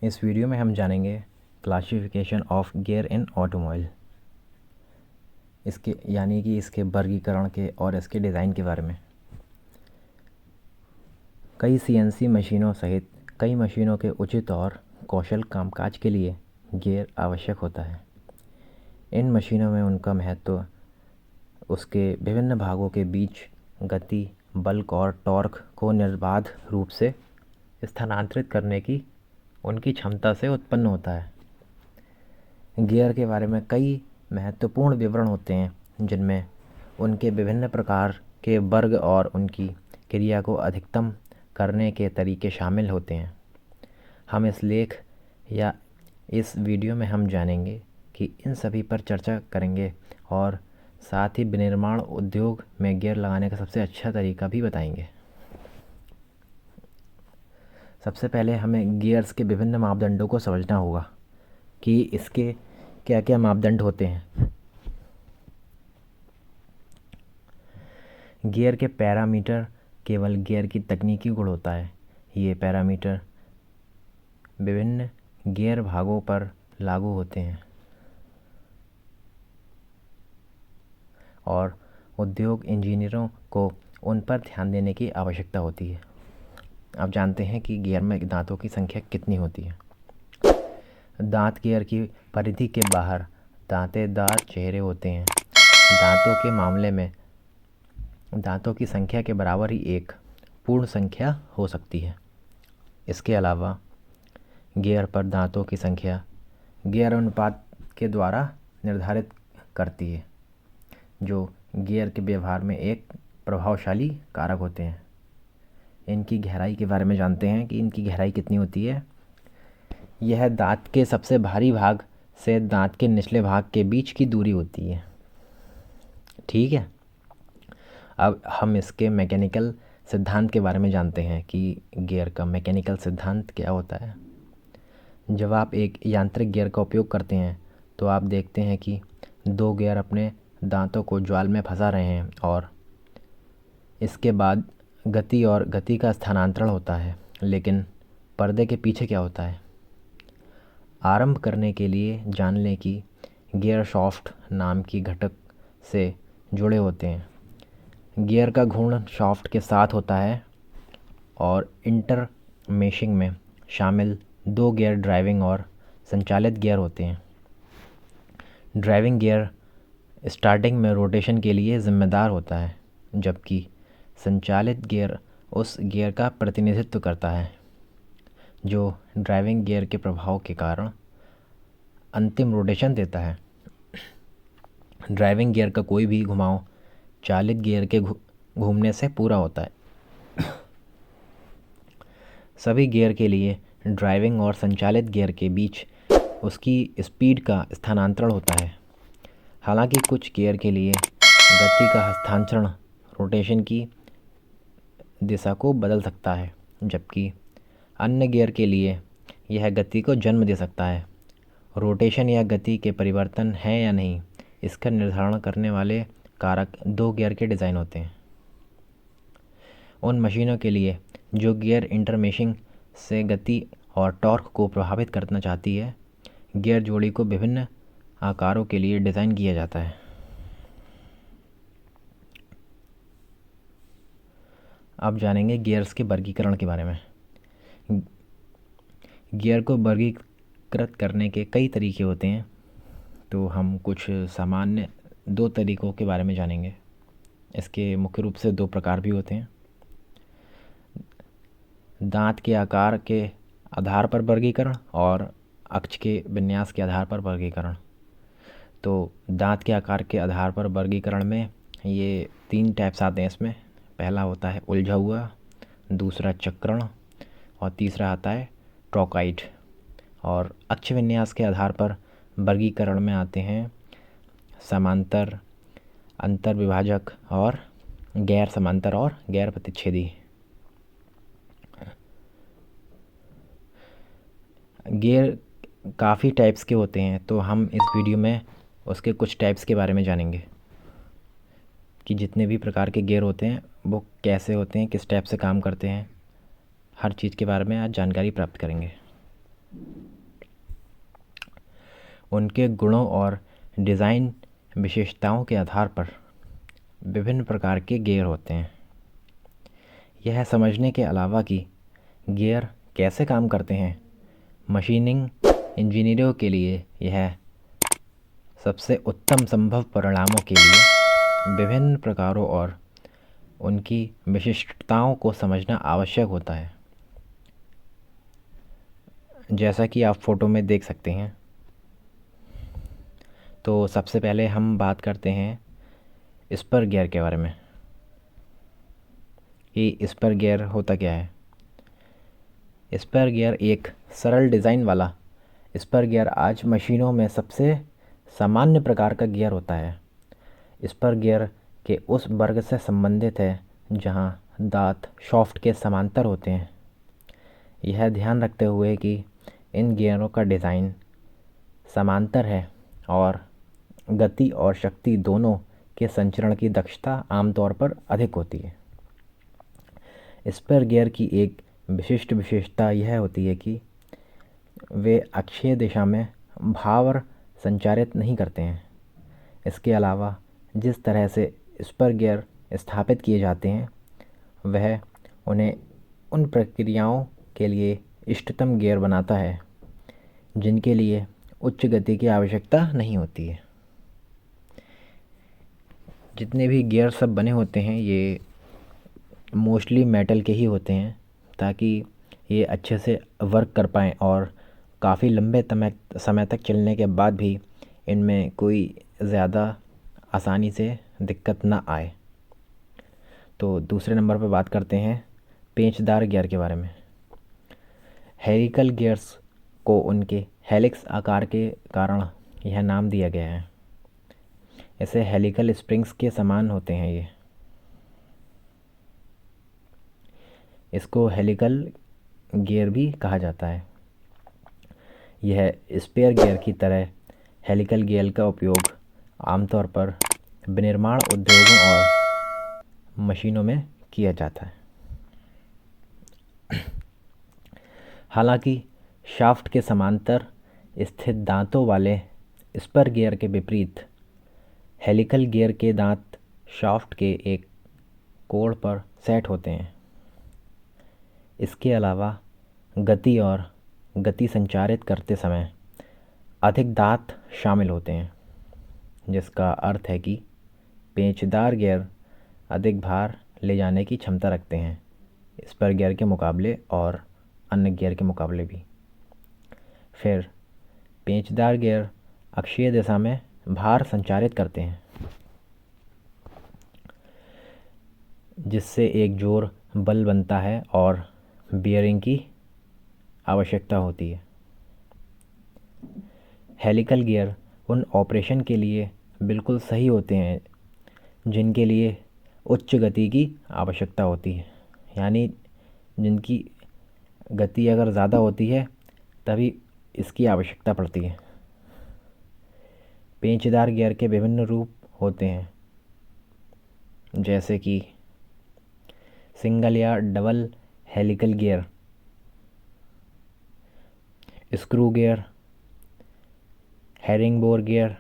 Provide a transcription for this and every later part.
इस वीडियो में हम जानेंगे classification of gear in automobile, इसके यानी कि इसके वर्गीकरण के और इसके डिज़ाइन के बारे में। कई सीएनसी मशीनों सहित कई मशीनों के उचित और कौशल कामकाज के लिए गियर आवश्यक होता है। इन मशीनों में उनका महत्व उसके विभिन्न भागों के बीच गति, बल्क और टॉर्क को निर्बाध रूप से स्थानांतरित करने की उनकी क्षमता से उत्पन्न होता है। गियर के बारे में कई महत्वपूर्ण विवरण होते हैं, जिनमें उनके विभिन्न प्रकार के वर्ग और उनकी क्रिया को अधिकतम करने के तरीके शामिल होते हैं। हम इस लेख या इस वीडियो में हम जानेंगे कि इन सभी पर चर्चा करेंगे और साथ ही विनिर्माण उद्योग में गियर लगाने का सबसे अच्छा तरीका भी बताएंगे। सबसे पहले हमें गियर्स के विभिन्न मापदंडों को समझना होगा कि इसके क्या क्या मापदंड होते हैं। गियर के पैरामीटर केवल गियर की तकनीकी गुण होता है। ये पैरामीटर विभिन्न गियर भागों पर लागू होते हैं और उद्योग इंजीनियरों को उन पर ध्यान देने की आवश्यकता होती है। अब जानते हैं कि गियर में दांतों की संख्या कितनी होती है। दांत गियर की परिधि के बाहर दांतेदार चेहरे होते हैं। दांतों के मामले में दांतों की संख्या के बराबर ही एक पूर्ण संख्या हो सकती है। इसके अलावा गियर पर दांतों की संख्या गियर अनुपात के द्वारा निर्धारित करती है, जो गियर के व्यवहार में एक प्रभावशाली कारक होते हैं। इनकी गहराई के बारे में जानते हैं कि इनकी गहराई कितनी होती है। यह दांत के सबसे भारी भाग से दांत के निचले भाग के बीच की दूरी होती है। ठीक है, अब हम इसके मैकेनिकल सिद्धांत के बारे में जानते हैं कि गियर का मैकेनिकल सिद्धांत क्या होता है। जब आप एक यांत्रिक गियर का उपयोग करते हैं तो आप देखते हैं कि दो गियर अपने दांतों को ज्वाल में फंसा रहे हैं और इसके बाद गति का स्थानांतरण होता है। लेकिन पर्दे के पीछे क्या होता है? आरंभ करने के लिए जान लें कि गियर शाफ्ट नाम की घटक से जुड़े होते हैं। गियर का घूर्ण शाफ्ट के साथ होता है और इंटरमेशिंग में शामिल दो गियर ड्राइविंग और संचालित गियर होते हैं। ड्राइविंग गियर स्टार्टिंग में रोटेशन के लिए जिम्मेदार होता है, जबकि संचालित गियर उस गियर का प्रतिनिधित्व करता है जो ड्राइविंग गियर के प्रभाव के कारण अंतिम रोटेशन देता है। ड्राइविंग गियर का कोई भी घुमाव चालित गियर के घूमने से पूरा होता है। सभी गियर के लिए ड्राइविंग और संचालित गियर के बीच उसकी स्पीड का स्थानांतरण होता है। हालांकि कुछ गियर के लिए गति का हस्तांतरण रोटेशन की दिशा को बदल सकता है, जबकि अन्य गियर के लिए यह गति को जन्म दे सकता है। रोटेशन या गति के परिवर्तन है या नहीं, इसका निर्धारण करने वाले कारक दो गियर के डिज़ाइन होते हैं। उन मशीनों के लिए जो गियर इंटरमेशिंग से गति और टॉर्क को प्रभावित करना चाहती है, गियर जोड़ी को विभिन्न आकारों के लिए डिज़ाइन किया जाता है। अब जानेंगे गियर्स के वर्गीकरण के बारे में। गियर को वर्गीकृत करने के कई तरीके होते हैं, तो हम कुछ सामान्य दो तरीकों के बारे में जानेंगे। इसके मुख्य रूप से दो प्रकार भी होते हैं। दांत के आकार के आधार पर वर्गीकरण और अक्ष के विन्यास के आधार पर वर्गीकरण। तो दांत के आकार के आधार पर वर्गीकरण में ये तीन टाइप्स आते हैं। इसमें पहला होता है उलझा हुआ, दूसरा चक्रण और तीसरा आता है ट्रोकाइड। और अक्ष विन्यास के आधार पर वर्गीकरण में आते हैं समांतर, अंतर विभाजक और गैर समांतर और गैर प्रतिच्छेदी। गियर काफ़ी टाइप्स के होते हैं, तो हम इस वीडियो में उसके कुछ टाइप्स के बारे में जानेंगे कि जितने भी प्रकार के गियर होते हैं वो कैसे होते हैं, किस टाइप से काम करते हैं। हर चीज़ के बारे में आज जानकारी प्राप्त करेंगे। उनके गुणों और डिज़ाइन विशेषताओं के आधार पर विभिन्न प्रकार के गियर होते हैं। यह समझने के अलावा कि गियर कैसे काम करते हैं, मशीनिंग इंजीनियरों के लिए यह सबसे उत्तम संभव परिणामों के लिए विभिन्न प्रकारों और उनकी विशिष्टताओं को समझना आवश्यक होता है। जैसा कि आप फ़ोटो में देख सकते हैं, तो सबसे पहले हम बात करते हैं स्पर गियर के बारे में कि स्पर गियर होता क्या है। स्पर गियर एक सरल डिज़ाइन वाला स्पर गियर आज मशीनों में सबसे सामान्य प्रकार का गियर होता है। स्पर गियर के उस वर्ग से संबंधित है जहां दांत शाफ्ट के समांतर होते हैं। यह ध्यान रखते हुए कि इन गियरों का डिज़ाइन समांतर है और गति और शक्ति दोनों के संचरण की दक्षता आमतौर पर अधिक होती है। स्पर गियर की एक विशिष्ट विशेषता यह होती है कि वे अक्षीय दिशा में भार संचारित नहीं करते हैं। इसके अलावा जिस तरह से स्पर गियर स्थापित किए जाते हैं वह उन्हें उन प्रक्रियाओं के लिए इष्टतम गियर बनाता है जिनके लिए उच्च गति की आवश्यकता नहीं होती है। जितने भी गियर सब बने होते हैं ये मोस्टली मेटल के ही होते हैं ताकि ये अच्छे से वर्क कर पाएँ और काफ़ी लंबे समय तक चलने के बाद भी इनमें कोई ज़्यादा आसानी से दिक्कत ना आए। तो दूसरे नंबर पर बात करते हैं पेंचदार गियर के बारे में। हेलिकल गियर्स को उनके हेलिक्स आकार के कारण यह नाम दिया गया है। ऐसे हेलिकल स्प्रिंग्स के समान होते हैं ये। इसको हेलिकल गियर भी कहा जाता है। यह स्पेयर गियर की तरह हेलिकल गियर का उपयोग आमतौर पर विनिर्माण उद्योगों और मशीनों में किया जाता है। हालांकि शाफ्ट के समांतर स्थित दांतों वाले स्पर गियर के विपरीत हेलिकल गियर के दांत शाफ्ट के एक कोण पर सेट होते हैं। इसके अलावा गति और गति संचारित करते समय अधिक दांत शामिल होते हैं, जिसका अर्थ है कि पेंचदार गियर अधिक भार ले जाने की क्षमता रखते हैं स्पर गियर के मुकाबले और अन्य गियर के मुकाबले भी। फिर पेंचदार गियर अक्षीय दिशा में भार संचारित करते हैं जिससे एक जोर बल बनता है और बियरिंग की आवश्यकता होती है। हेलिकल गियर उन ऑपरेशन के लिए बिल्कुल सही होते हैं जिनके लिए उच्च गति की आवश्यकता होती है, यानी जिनकी गति अगर ज़्यादा होती है तभी इसकी आवश्यकता पड़ती है। पेंचदार गियर के विभिन्न रूप होते हैं जैसे कि सिंगल या double helical gear, screw gear, herringbone gear,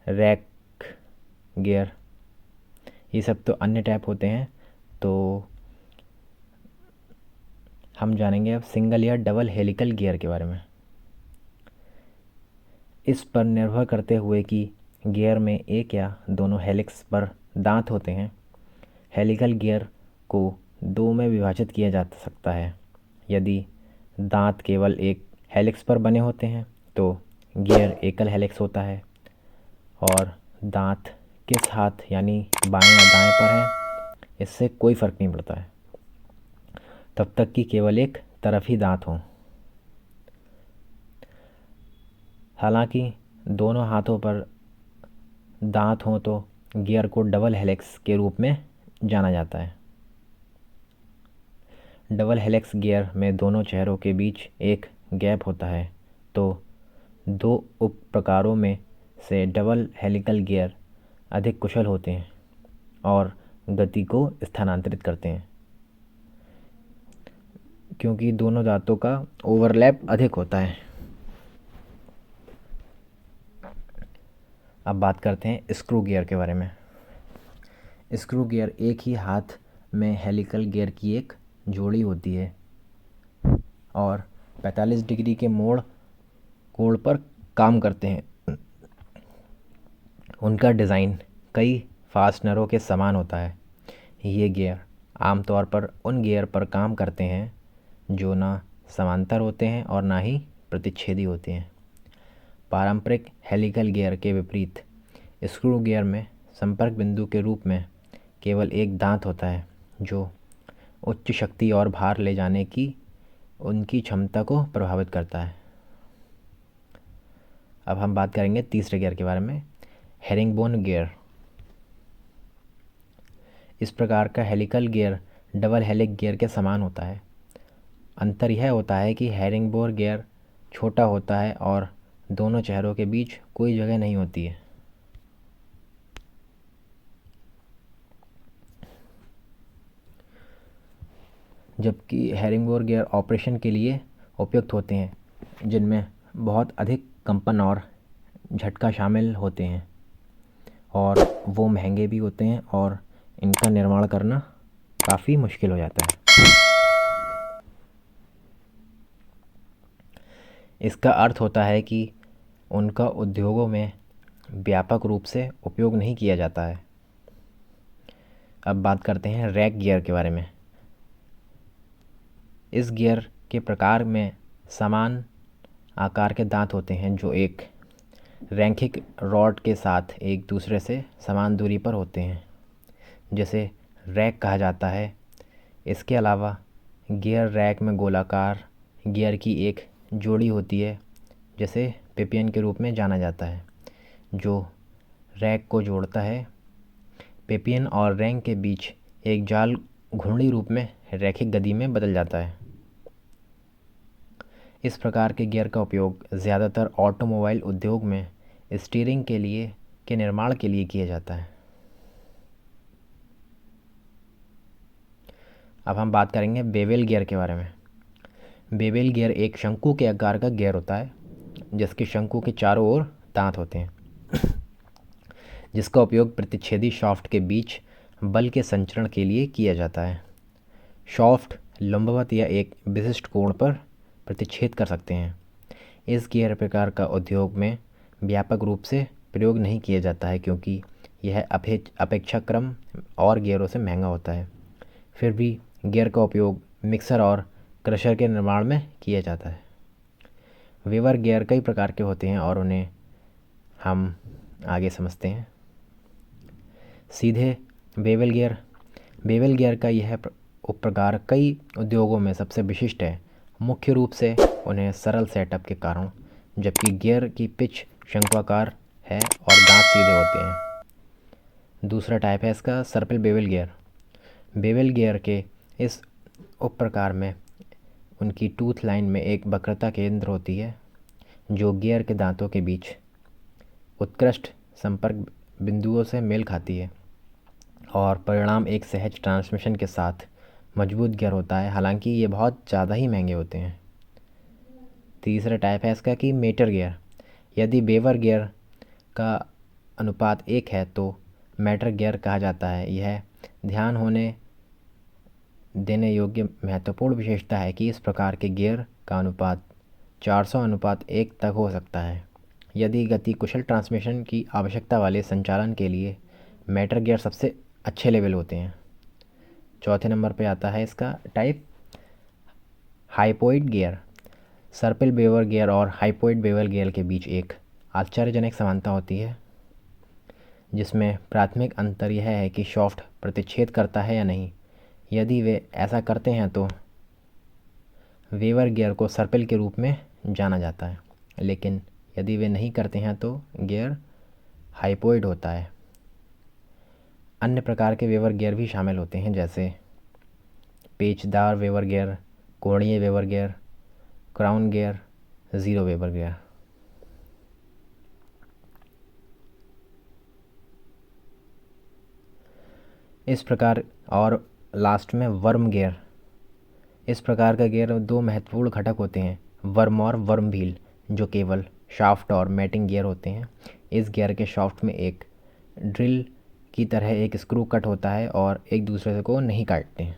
rack gear. ये सब तो अन्य टाइप होते हैं। तो हम जानेंगे अब सिंगल या डबल हेलिकल गियर के बारे में। इस पर निर्भर करते हुए कि गियर में एक या दोनों हेलिक्स पर दांत होते हैं, हेलिकल गियर को दो में विभाजित किया जा सकता है। यदि दांत केवल एक हेलिक्स पर बने होते हैं तो गियर एकल हेलिक्स होता है, और दांत किस हाथ यानी बाएं या दाएं पर हैं इससे कोई फ़र्क नहीं पड़ता है तब तक कि केवल एक तरफ ही दांत हों। हालांकि दोनों हाथों पर दांत हों तो गियर को डबल हेलिक्स के रूप में जाना जाता है। डबल हेलिक्स गियर में दोनों चेहरों के बीच एक गैप होता है, तो दो उप प्रकारों में से डबल हेलिकल गियर अधिक कुशल होते हैं और गति को स्थानांतरित करते हैं। क्योंकि दोनों दांतों का ओवरलैप अधिक होता है। अब बात करते हैं स्क्रू गियर के बारे में। स्क्रू गियर एक ही हाथ में हेलिकल गियर की एक जोड़ी होती है और 45 डिग्री के कोण पर काम करते हैं। उनका डिज़ाइन कई फास्टनरों के समान होता है। ये गियर आमतौर पर उन गियर पर काम करते हैं जो ना समांतर होते हैं और ना ही प्रतिच्छेदी होते हैं। पारंपरिक हेलिकल गियर के विपरीत स्क्रू गियर में संपर्क बिंदु के रूप में केवल एक दांत होता है जो उच्च शक्ति और भार ले जाने की उनकी क्षमता को प्रभावित करता है। अब हम बात करेंगे तीसरे गियर के बारे में, हेरिंगबोन गियर। इस प्रकार का हेलिकल गियर डबल हेलिक गियर के समान होता है। अंतर यह होता है कि हेरिंगबोन गियर छोटा होता है और दोनों चेहरों के बीच कोई जगह नहीं होती है। जबकि हेरिंगबोन गियर ऑपरेशन के लिए उपयुक्त होते हैं जिनमें बहुत अधिक कंपन और झटका शामिल होते हैं और वो महंगे भी होते हैं और इनका निर्माण करना काफ़ी मुश्किल हो जाता है। इसका अर्थ होता है कि उनका उद्योगों में व्यापक रूप से उपयोग नहीं किया जाता है। अब बात करते हैं रैक गियर के बारे में। इस गियर के प्रकार में समान आकार के दांत होते हैं जो एक रैखिक रॉड के साथ एक दूसरे से समान दूरी पर होते हैं, जिसे रैक कहा जाता है। इसके अलावा गियर रैक में गोलाकार गियर की एक जोड़ी होती है जिसे पिपियन के रूप में जाना जाता है, जो रैक को जोड़ता है। पिपियन और रैक के बीच एक जाल घूर्णी रूप में रैखिक गति में बदल जाता है। इस प्रकार के गियर का उपयोग ज़्यादातर ऑटोमोबाइल उद्योग में स्टीयरिंग के निर्माण के लिए किया जाता है। अब हम बात करेंगे बेवेल गियर के बारे में। बेवेल गियर एक शंकु के आकार का गियर होता है जिसके शंकु के चारों ओर दांत होते हैं, जिसका उपयोग प्रतिच्छेदी शाफ्ट के बीच बल के संचरण के लिए किया जाता है। शाफ्ट लंबवत या एक विशिष्ट कोण पर प्रतिच्छेद कर सकते हैं। इस गियर प्रकार का उद्योग में व्यापक रूप से प्रयोग नहीं किया जाता है क्योंकि यह अपेक्षाक्रम और गियरों से महंगा होता है। फिर भी गियर का उपयोग मिक्सर और क्रशर के निर्माण में किया जाता है। वेवर गियर कई प्रकार के होते हैं और उन्हें हम आगे समझते हैं। सीधे बेवल गियर का यह उपप्रकार कई उद्योगों में सबसे विशिष्ट है, मुख्य रूप से उन्हें सरल सेटअप के कारण, जबकि गियर की पिच शंक्वाकार है और दांत सीधे होते हैं। दूसरा टाइप है इसका सर्पिल बेवल गियर। बेवल गियर के इस उपप्रकार में उनकी टूथ लाइन में एक वक्रता केंद्र होती है जो गियर के दांतों के बीच उत्कृष्ट संपर्क बिंदुओं से मेल खाती है और परिणाम एक सहज ट्रांसमिशन के साथ मजबूत गियर होता है, हालांकि ये बहुत ज़्यादा ही महंगे होते हैं। तीसरा टाइप है इसका कि मेटर गियर। यदि बेवर गियर का अनुपात 1 है तो मेटर गियर कहा जाता है। यह ध्यान होने देने योग्य महत्वपूर्ण विशेषता है कि इस प्रकार के गियर का अनुपात 400:1 तक हो सकता है। यदि गति कुशल ट्रांसमिशन की आवश्यकता वाले संचालन के लिए मेटर गियर सबसे अच्छे लेवल होते हैं। चौथे नंबर पे आता है इसका टाइप हाइपोइड गियर। सर्पिल बेवर गियर और हाइपोइड बेवर गियर के बीच एक आश्चर्यजनक समानता होती है, जिसमें प्राथमिक अंतर यह है कि शाफ्ट प्रतिच्छेद करता है या नहीं। यदि वे ऐसा करते हैं तो वेवर गियर को सर्पिल के रूप में जाना जाता है, लेकिन यदि वे नहीं करते हैं तो गियर हाइपोइड होता है। अन्य प्रकार के वेवर गियर भी शामिल होते हैं जैसे पेचदार वेवर गियर, कोणीय bevel gear, crown gear, zero bevel gear. इस प्रकार और लास्ट में वर्म गियर। इस प्रकार का गियर दो महत्वपूर्ण घटक होते हैं, वर्म और वर्म व्हील, जो केवल शाफ्ट और मैटिंग गियर होते हैं। इस गियर के शाफ्ट में एक ड्रिल की तरह एक स्क्रू कट होता है और एक दूसरे को नहीं काटते हैं।